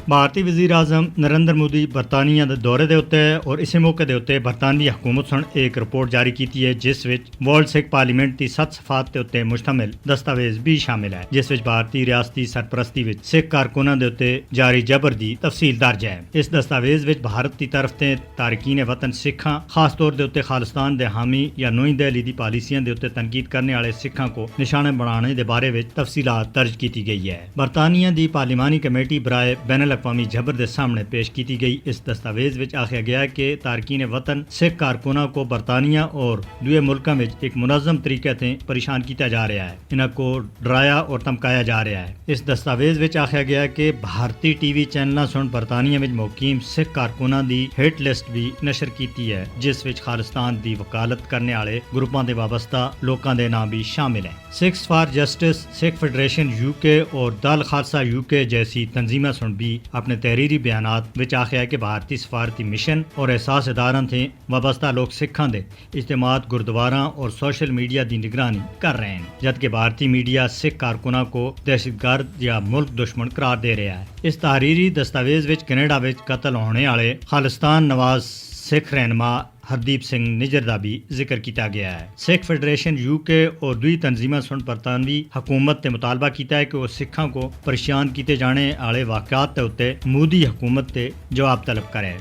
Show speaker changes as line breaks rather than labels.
भारतीय वज़ीर आज़म नरेंद्र मोदी बरतानिया के दौरे के उत्ते और इस मौके के उत्ते बरतानवी हुकूमत सुन एक रिपोर्ट जारी की है जिस विच वर्ल्ड सिख पार्लीमेंट की 7 सफात के उत्ते मुश्तमिल दस्तावेज भी शामिल है जिस विच भारतीय रियासती सरपरस्ती विच सिख कारकुनां दे उत्ते जारी जबर की तफसील दर्ज है। इस दस्तावेज विच भारत की तरफ से तारकीन वतन सिखां खास तौर के उत्ते खालिस्तान के हामी या नई दिल्ली की पॉलिसियां के उत्ते तनकीद करने वाले सिखां को निशाने बनाने के बारे में तफसीलात दर्ज की गई है। बरतानिया की पार्लिमानी कमेटी बराए बैन अवी जबर के सामने पेश की गई इस दस्तावेज में आख्या गया कि तारकीन वतन सिख कारकुनां को बरतानिया और दूसरे मुल्कों में एक मुनज़्ज़म तरीके से परेशान किया जा रहा है, इन्हों को डराया और धमकाया जा रहा है। इस दस्तावेज में आख्या गया कि भारतीय टीवी चैनलों सुन बरतानिया में मुकीम सिख कारकुनां की हिट लिस्ट भी नशर की है जिस विच खालिस्तान की वकालत करने वाले ग्रुपों के वाबस्ता लोगों के नाम भी शामिल है। Sikhs for justice, Sikh federation UK और दल खालसा यूके जैसी तंजीमें सुन भी अपने तहरीरी बयानात विच आख्या कि भारतीय सफारती मिशन और एहसास इदारों से वाबस्ता लोग सिखां दे इज्तिमात गुरुद्वारा और सोशल मीडिया की निगरानी कर रहे हैं, जबकि भारतीय मीडिया सिख कारकुनां को दहशतगर्द या मुल्क दुश्मन करार दे रहा है। इस तहरीरी दस्तावेज विच कनेडा विच कत्ल होने वाले खालिस्तान नवाज सिख रहनुमा हरदीप सिंह निजर का भी जिक्र किया गया है। सिख फेडरेशन यूके और दूसरी तंजीमें सुन बरतानवी हुकूमत से मुतालबा किया है कि वह सिखां को परेशान किए जाने वाले वाकयात के उत्ते मोदी हुकूमत से जवाब तलब करे।